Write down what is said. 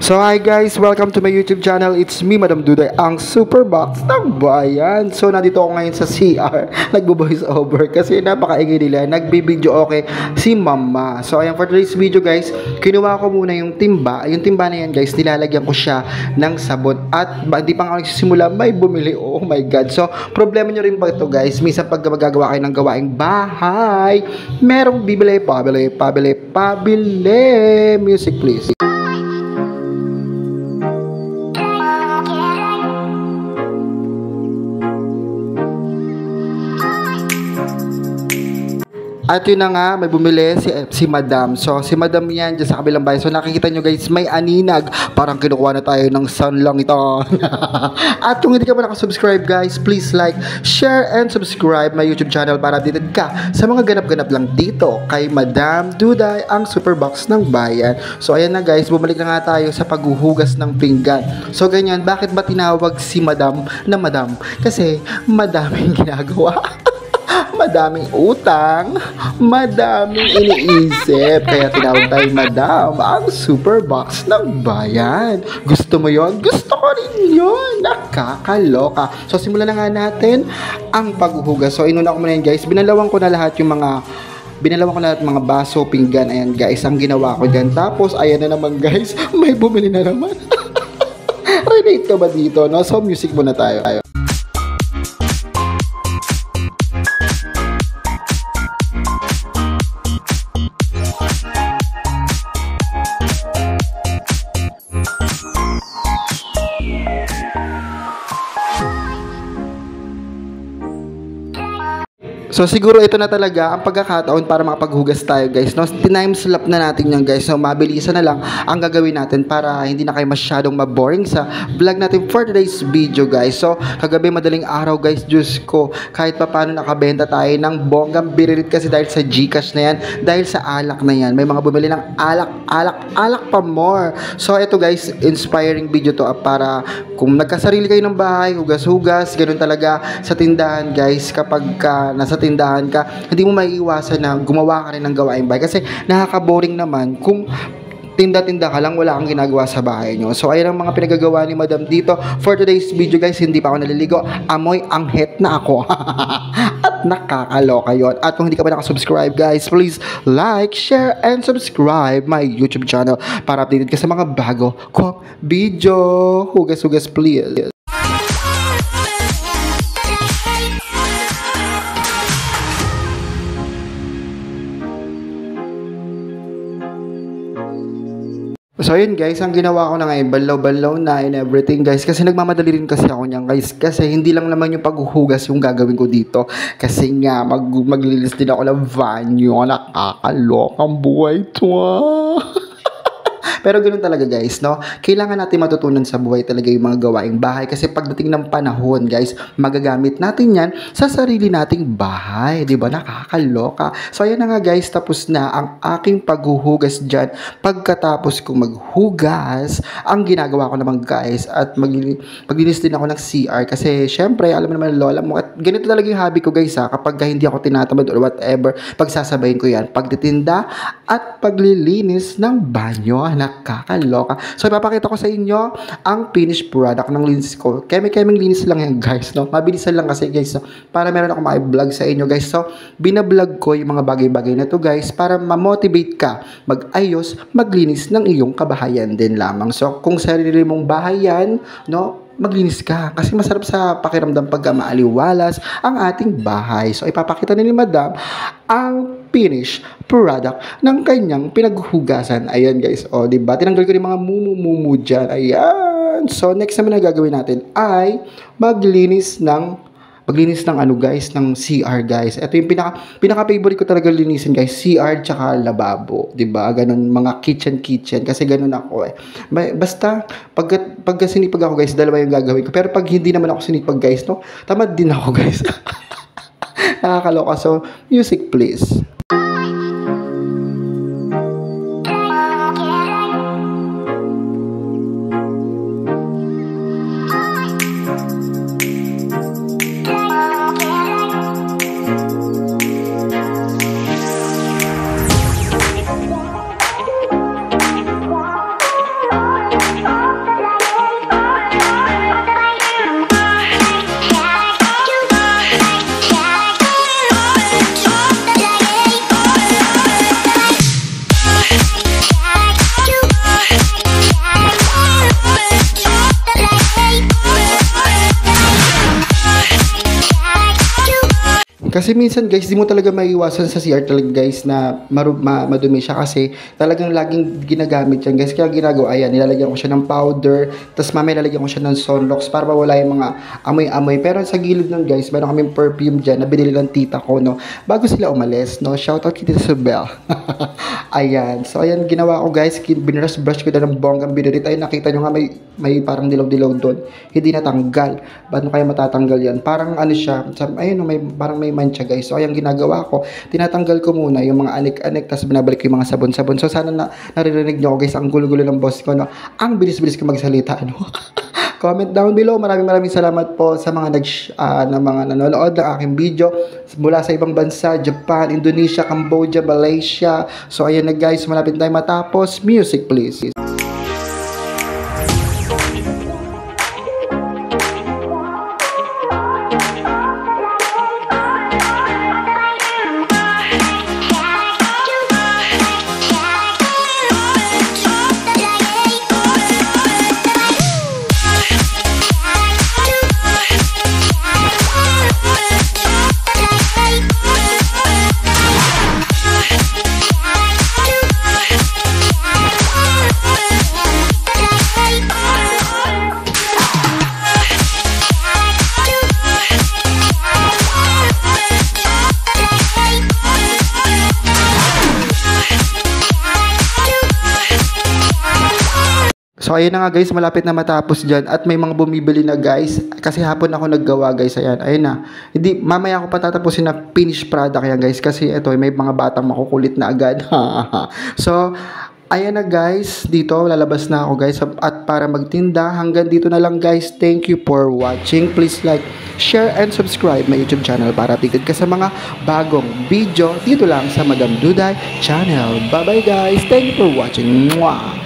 So hi guys, welcome to my YouTube channel. It's me, Madam Duday, ang Superbox ng Bayan. So nandito ako ngayon sa CR, nagbo-voice over kasi napakaingay nila. Nagbibideo okay si Mama. So ayan, for today's video guys, kinuha ko muna yung timba. Yung timba na yan guys, nilalagyan ko siya ng sabon. At hindi pa nga nagsisimula, may bumili. Oh my God. So problema nyo rin ba ito guys? Minsan pag magagawa kayo ng gawaing bahay, merong bibili. Music please. At yun na nga, may bumili si Madam. So, si Madam yan dyan sa kabilang bahay. So, nakikita nyo guys, may aninag. Parang kinukuha na tayo ng sun lang ito. At kung hindi ka pa nakasubscribe guys, please like, share, and subscribe my YouTube channel para updated ka sa mga ganap-ganap lang dito kay Madam Duday, ang Superbox ng Bayan. So, ayan na guys, bumalik na nga tayo sa paghuhugas ng pinggan. So, ganyan, bakit ba tinawag si Madam na Madam? Kasi, madaming ginagawa. Madaming utang, madaming iniisip, kaya tinawag tayo Madam, ang Superbox ng Bayan. Gusto mo yon? Gusto ko rin yon. Nakakaloka. So simulan na nga natin ang paghuhugas. So inuna ko muna yan guys, binalawan ko na lahat yung mga baso, pinggan. Ayan guys, ang ginawa ko dyan. Tapos ayan na naman guys, may bumili na naman. Relate ka ba dito? No? So music muna tayo. So siguro ito na talaga ang pagkakataon para makapaghugas tayo guys, no? Time-slap na natin yan guys. So mabilisan na lang ang gagawin natin para hindi na kayo masyadong maboring sa vlog natin for today's video guys. So kagabi madaling araw guys, Diyos ko, kahit pa paano nakabenta tayo ng bonggang biririt kasi dahil sa Gcash na yan, dahil sa alak na yan. May mga bumili ng alak pa more. So ito guys, inspiring video to para kung nagkasarili kayo ng bahay, hugas-hugas, ganun talaga sa tindahan guys. Kapag nasa tindahan ka, hindi mo maiiwasan na gumawa ka rin ng gawaing bahay kasi nakaka-boring naman kung tinda-tinda ka lang, wala kang ginagawa sa bahay nyo. So ayan ang mga pinagagawa ni Madam dito for today's video guys. Hindi pa ako naliligo, amoy anghit na ako. At nakakaloka yun. At kung hindi ka pa nakasubscribe guys, please like, share, and subscribe my YouTube channel para updated ka sa mga bago kong video. Hugas-hugas please. So ayun guys, ang ginawa ko na ngayon, banlaw-banlaw na and everything guys. Kasi nagmamadali rin kasi ako niyan guys. Kasi hindi lang naman yung paghuhugas yung gagawin ko dito. Kasi nga, maglilis din ako ng banyo. Nakakalokang buhay to Pero ganoon talaga guys, no? Kailangan natin matutunan sa buhay talaga yung mga gawaing bahay kasi pagdating ng panahon guys, magagamit natin yan sa sarili nating bahay, di ba? Nakakaloka. So ayan na nga guys, tapos na ang aking paghuhugas dyan. Pagkatapos kong maghugas, ang ginagawa ko naman guys, at maglinis din ako ng CR kasi syempre, alam mo naman lola mo, at ganito talaga yung hobby ko guys kapag hindi ako tinatamad or whatever, pagsasabayin ko yan, pagtitinda at paglilinis ng banyo. Nakakaloka. So, ipapakita ko sa inyo ang finished product ng linis ko. Keming linis lang yan, guys, no? Mabilisan lang kasi, guys, no? Para meron ako ma-vlog sa inyo, guys. So, binablog ko yung mga bagay-bagay na to, guys, para ma-motivate ka mag-ayos, maglinis ng iyong kabahayan din lamang. So, kung sarili mong bahayan, no? Maglinis ka kasi masarap sa pakiramdam pagka maaliwalas ang ating bahay. So ipapakita ni Madam ang finished product ng kanyang pinaghuhugasan. Ayan guys, o diba? Tinanggal ko yung mga mumu dyan. Ayan. So next naman na gagawin natin ay maglinis ng ano guys, ng CR guys. Ito yung pinaka-favorite ko talaga linisin guys, CR tsaka lababo, 'di ba? Ganun mga kitchen kasi ganun ako Basta pag sinipag ako guys, dalawa yung gagawin ko. Pero pag hindi naman ako sinipag guys, no, tamad din ako guys. Nakakaloka. So, music please. Kasi minsan guys, di mo talaga maiiwasan sa CR talaga guys na madumi siya kasi talagang laging ginagamit yan guys. Kaya ginagawa, ayan, nilalagyan ko siya ng powder, tapos mamaya nilalagyan ko siya ng sunlocks para mawala yung mga amoy-amoy. Pero sa gilid nun guys, meron kaming perfume dyan na binili ng tita ko, no? Bago sila umalis, no? Shoutout kay Tita Isabel. Ayan. So, ayan, ginawa ko guys. Binrush ko na ng bonggang binirit. Ay, nakita nyo nga may parang dilaw-dilaw doon. Hindi natanggal. Paano kaya matatanggal yan? Parang ano siya. Ayun, parang may mancha guys. So, ayan, ginagawa ko. Tinatanggal ko muna yung mga anik-anik. Tapos binabalik ko yung mga sabon-sabon. So, sana naririnig nyo guys. Ang gulo-gulo ng boss ko. No? Ang bilis-bilis ko magsalita. Ano? Comment down below. Maraming salamat po sa mga mga nanonood ng aking video mula sa ibang bansa, Japan, Indonesia, Cambodia, Malaysia. So ayan na guys, malapit tayo matapos. Music please. So ayun na nga guys, malapit na matapos dyan at may mga bumibili na guys kasi hapon ako naggawa guys. Ayan na, hindi, mamaya ako patatapusin na finished product yan guys kasi ito may mga batang makukulit na agad. So ayan na guys, dito lalabas na ako guys at para magtinda hanggang dito na lang guys. Thank you for watching. Please like, share and subscribe my YouTube channel para updated ka sa mga bagong video dito lang sa Madam Duday channel. Bye bye guys, thank you for watching. Mwah!